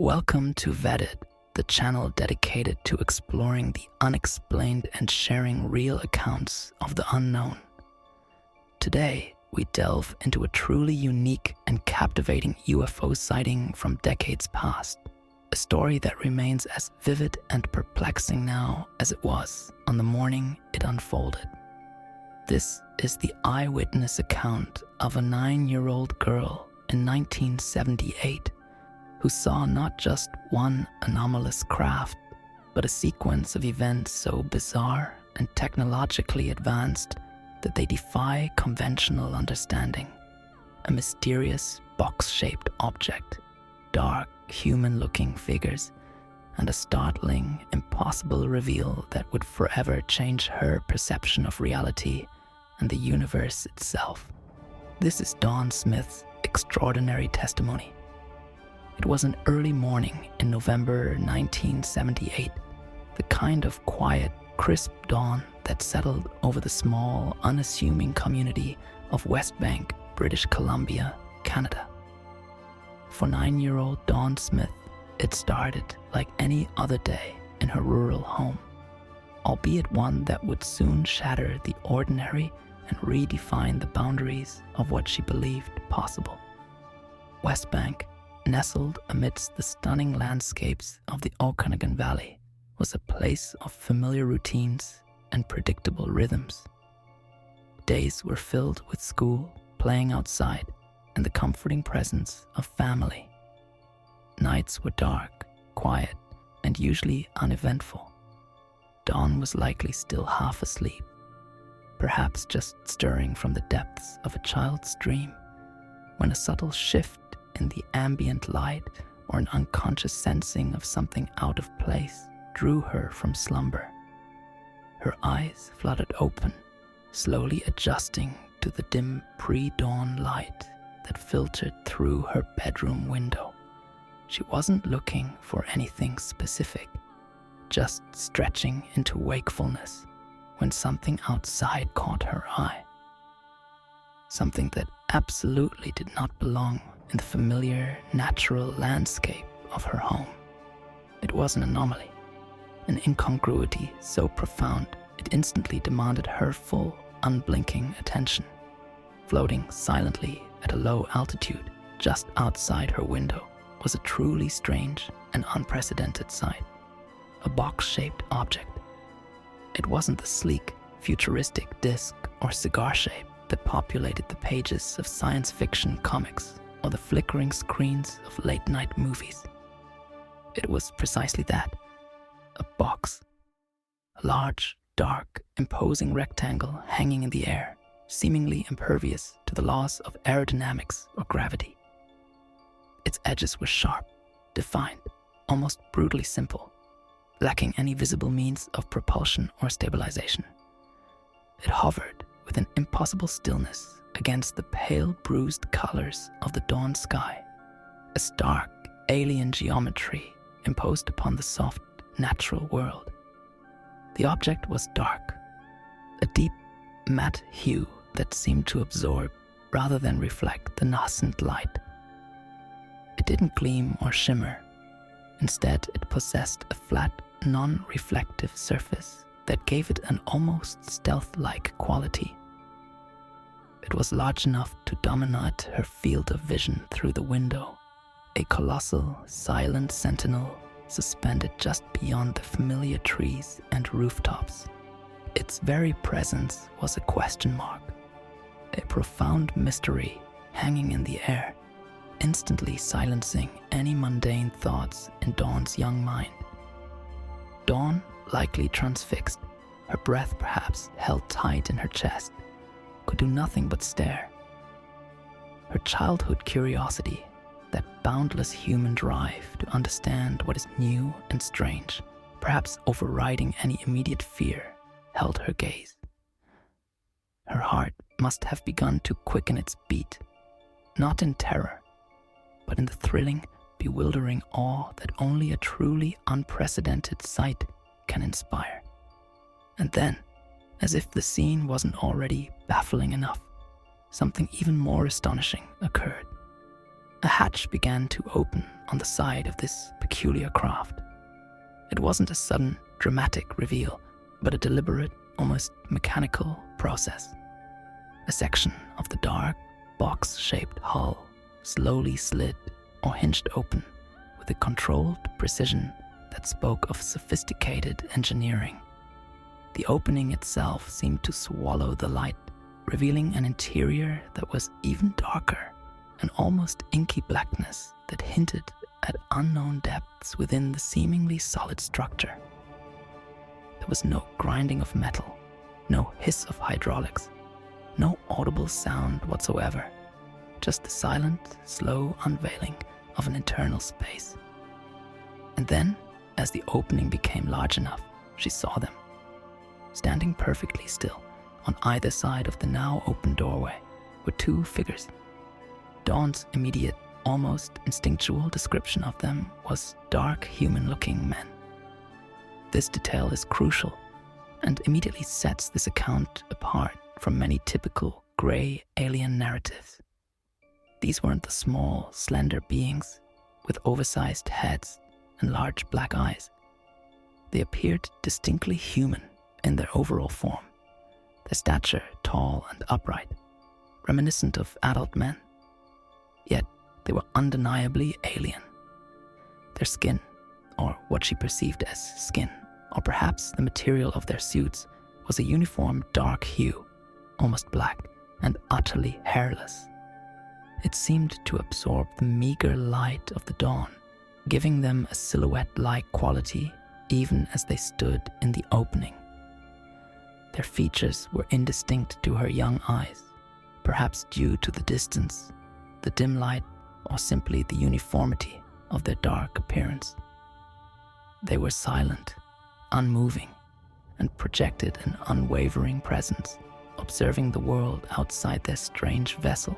Welcome to Vetted, the channel dedicated to exploring the unexplained and sharing real accounts of the unknown. Today, we delve into a truly unique and captivating UFO sighting from decades past, a story that remains as vivid and perplexing now as it was on the morning it unfolded. This is the eyewitness account of a 9-year-old girl in 1978 who saw not just one anomalous craft, but a sequence of events so bizarre and technologically advanced that they defy conventional understanding. A mysterious box-shaped object, dark, human-looking figures, and a startling, impossible reveal that would forever change her perception of reality and the universe itself. This is Dawn Smith's extraordinary testimony. It was an early morning in November 1978, the kind of quiet, crisp dawn that settled over the small, unassuming community of West Bank, British Columbia, Canada. For 9-year-old Dawn Smith, it started like any other day in her rural home, albeit one that would soon shatter the ordinary and redefine the boundaries of what she believed possible. West Bank, nestled amidst the stunning landscapes of the Okanagan Valley, was a place of familiar routines and predictable rhythms. Days were filled with school, playing outside, and the comforting presence of family. Nights were dark, quiet, and usually uneventful. Dawn was likely still half asleep, perhaps just stirring from the depths of a child's dream, when a subtle shift in the ambient light or an unconscious sensing of something out of place drew her from slumber. Her eyes fluttered open, slowly adjusting to the dim pre-dawn light that filtered through her bedroom window. She wasn't looking for anything specific, just stretching into wakefulness when something outside caught her eye. Something that absolutely did not belong in the familiar, natural landscape of her home. It was an anomaly, an incongruity so profound it instantly demanded her full, unblinking attention. Floating silently at a low altitude just outside her window was a truly strange and unprecedented sight. A box-shaped object. It wasn't the sleek, futuristic disc or cigar shape that populated the pages of science fiction comics or the flickering screens of late-night movies. It was precisely that, a box. A large, dark, imposing rectangle hanging in the air, seemingly impervious to the laws of aerodynamics or gravity. Its edges were sharp, defined, almost brutally simple, lacking any visible means of propulsion or stabilization. It hovered with an impossible stillness against the pale, bruised colors of the dawn sky, a stark, alien geometry imposed upon the soft, natural world. The object was dark, a deep, matte hue that seemed to absorb rather than reflect the nascent light. It didn't gleam or shimmer. Instead, it possessed a flat, non-reflective surface that gave it an almost stealth-like quality. It was large enough to dominate her field of vision through the window, a colossal, silent sentinel suspended just beyond the familiar trees and rooftops. Its very presence was a question mark, a profound mystery hanging in the air, instantly silencing any mundane thoughts in Dawn's young mind. Dawn, likely transfixed, her breath perhaps held tight in her chest, could do nothing but stare. Her childhood curiosity, that boundless human drive to understand what is new and strange, perhaps overriding any immediate fear, held her gaze. Her heart must have begun to quicken its beat, not in terror, but in the thrilling, bewildering awe that only a truly unprecedented sight can inspire. And then, as if the scene wasn't already baffling enough, something even more astonishing occurred. A hatch began to open on the side of this peculiar craft. It wasn't a sudden, dramatic reveal, but a deliberate, almost mechanical process. A section of the dark, box-shaped hull slowly slid or hinged open with a controlled precision that spoke of sophisticated engineering. The opening itself seemed to swallow the light, revealing an interior that was even darker, an almost inky blackness that hinted at unknown depths within the seemingly solid structure. There was no grinding of metal, no hiss of hydraulics, no audible sound whatsoever, just the silent, slow unveiling of an internal space. And then, as the opening became large enough, she saw them. Standing perfectly still on either side of the now open doorway were two figures. Dawn's immediate, almost instinctual description of them was dark, human-looking men. This detail is crucial and immediately sets this account apart from many typical gray alien narratives. These weren't the small, slender beings with oversized heads and large black eyes. They appeared distinctly human in their overall form, their stature tall and upright, reminiscent of adult men. Yet they were undeniably alien. Their skin, or what she perceived as skin, or perhaps the material of their suits, was a uniform dark hue, almost black and utterly hairless. It seemed to absorb the meager light of the dawn, giving them a silhouette-like quality even as they stood in the opening. Their features were indistinct to her young eyes, perhaps due to the distance, the dim light, or simply the uniformity of their dark appearance. They were silent, unmoving, and projected an unwavering presence, observing the world outside their strange vessel,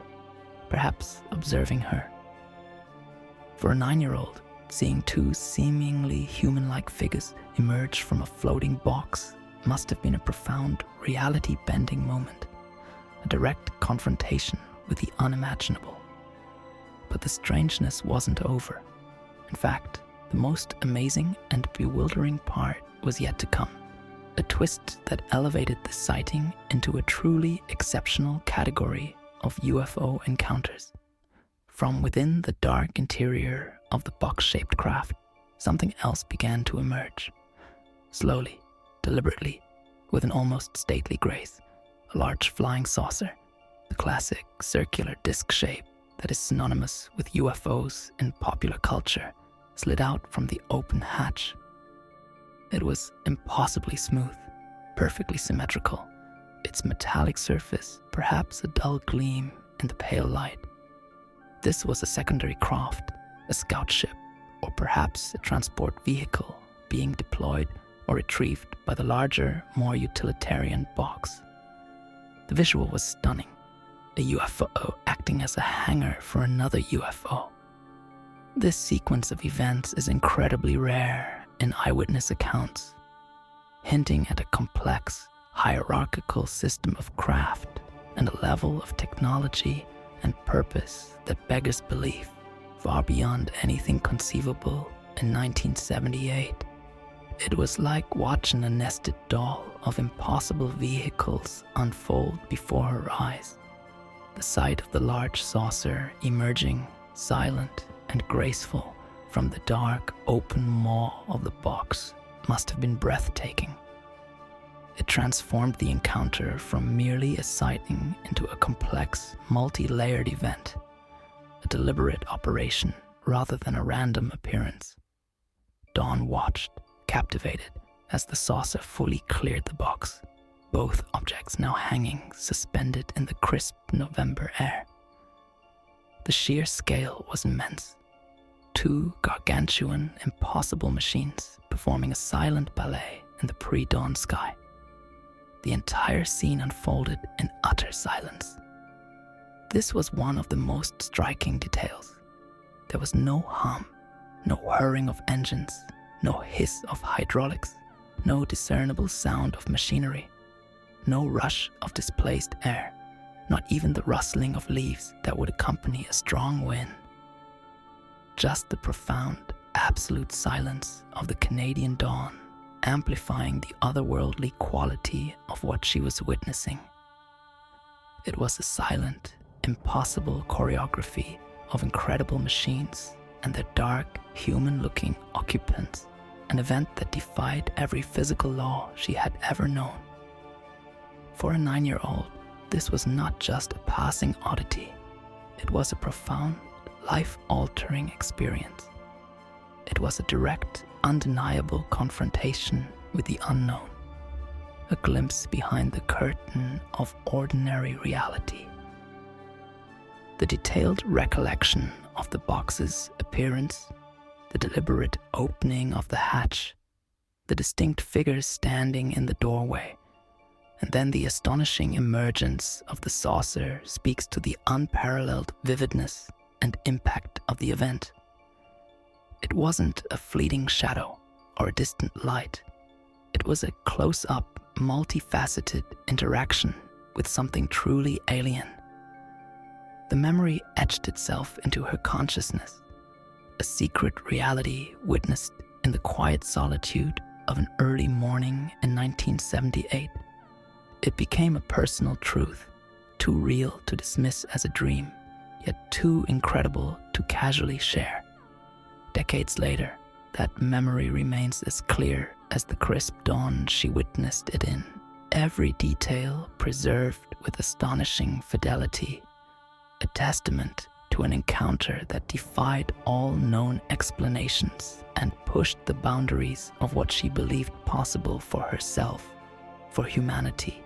perhaps observing her. For a 9-year-old, seeing two seemingly human-like figures emerge from a floating box must have been a profound, reality-bending moment, a direct confrontation with the unimaginable. But the strangeness wasn't over. In fact, the most amazing and bewildering part was yet to come, a twist that elevated the sighting into a truly exceptional category of UFO encounters. From within the dark interior of the box-shaped craft, something else began to emerge. Slowly, deliberately, with an almost stately grace, a large flying saucer, the classic circular disc shape that is synonymous with UFOs in popular culture, slid out from the open hatch. It was impossibly smooth, perfectly symmetrical, its metallic surface perhaps a dull gleam in the pale light. This was a secondary craft, a scout ship, or perhaps a transport vehicle being deployed or retrieved by the larger, more utilitarian box. The visual was stunning, a UFO acting as a hangar for another UFO. This sequence of events is incredibly rare in eyewitness accounts, hinting at a complex, hierarchical system of craft and a level of technology and purpose that beggars belief, far beyond anything conceivable in 1978. It was like watching a nested doll of impossible vehicles unfold before her eyes. The sight of the large saucer emerging, silent and graceful, from the dark, open maw of the box must have been breathtaking. It transformed the encounter from merely a sighting into a complex, multi-layered event, a deliberate operation rather than a random appearance. Dawn watched, captivated, as the saucer fully cleared the box, both objects now hanging suspended in the crisp November air. The sheer scale was immense. Two gargantuan, impossible machines performing a silent ballet in the pre-dawn sky. The entire scene unfolded in utter silence. This was one of the most striking details. There was no hum, no whirring of engines, no hiss of hydraulics, no discernible sound of machinery, no rush of displaced air, not even the rustling of leaves that would accompany a strong wind. just the profound, absolute silence of the Canadian dawn, amplifying the otherworldly quality of what she was witnessing. It was a silent, impossible choreography of incredible machines and their dark, human-looking occupants, an event that defied every physical law she had ever known. For a 9-year-old, this was not just a passing oddity. It was a profound, life-altering experience. It was a direct, undeniable confrontation with the unknown, a glimpse behind the curtain of ordinary reality. The detailed recollection of the box's appearance, the deliberate opening of the hatch, the distinct figures standing in the doorway, and then the astonishing emergence of the saucer speaks to the unparalleled vividness and impact of the event. It wasn't a fleeting shadow or a distant light. It was a close-up, multifaceted interaction with something truly alien. The memory etched itself into her consciousness, a secret reality witnessed in the quiet solitude of an early morning in 1978. It became a personal truth, too real to dismiss as a dream, yet too incredible to casually share. Decades later, that memory remains as clear as the crisp dawn she witnessed it in, every detail preserved with astonishing fidelity, a testament to an encounter that defied all known explanations and pushed the boundaries of what she believed possible for herself, for humanity,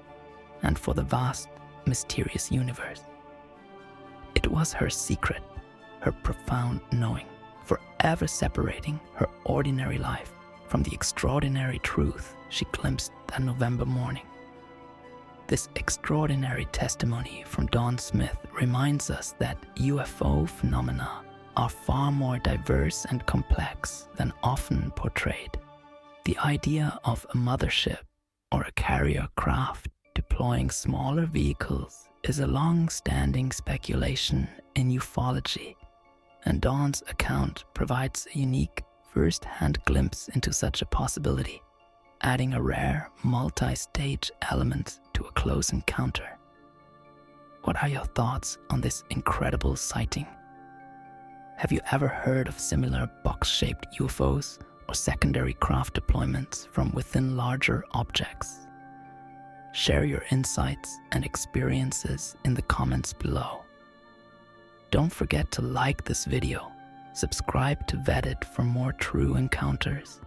and for the vast, mysterious universe. It was her secret, her profound knowing, forever separating her ordinary life from the extraordinary truth she glimpsed that November morning. This extraordinary testimony from Dawn Smith reminds us that UFO phenomena are far more diverse and complex than often portrayed. The idea of a mothership or a carrier craft deploying smaller vehicles is a long-standing speculation in ufology, and Dawn's account provides a unique first-hand glimpse into such a possibility, adding a rare multi-stage element to a close encounter. What are your thoughts on this incredible sighting? Have you ever heard of similar box-shaped UFOs or secondary craft deployments from within larger objects? Share your insights and experiences in the comments below. Don't forget to like this video, subscribe to Vetted for more true encounters,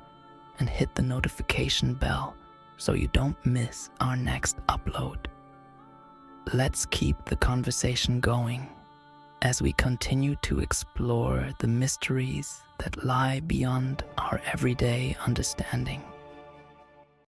and hit the notification bell so you don't miss our next upload. Let's keep the conversation going as we continue to explore the mysteries that lie beyond our everyday understanding.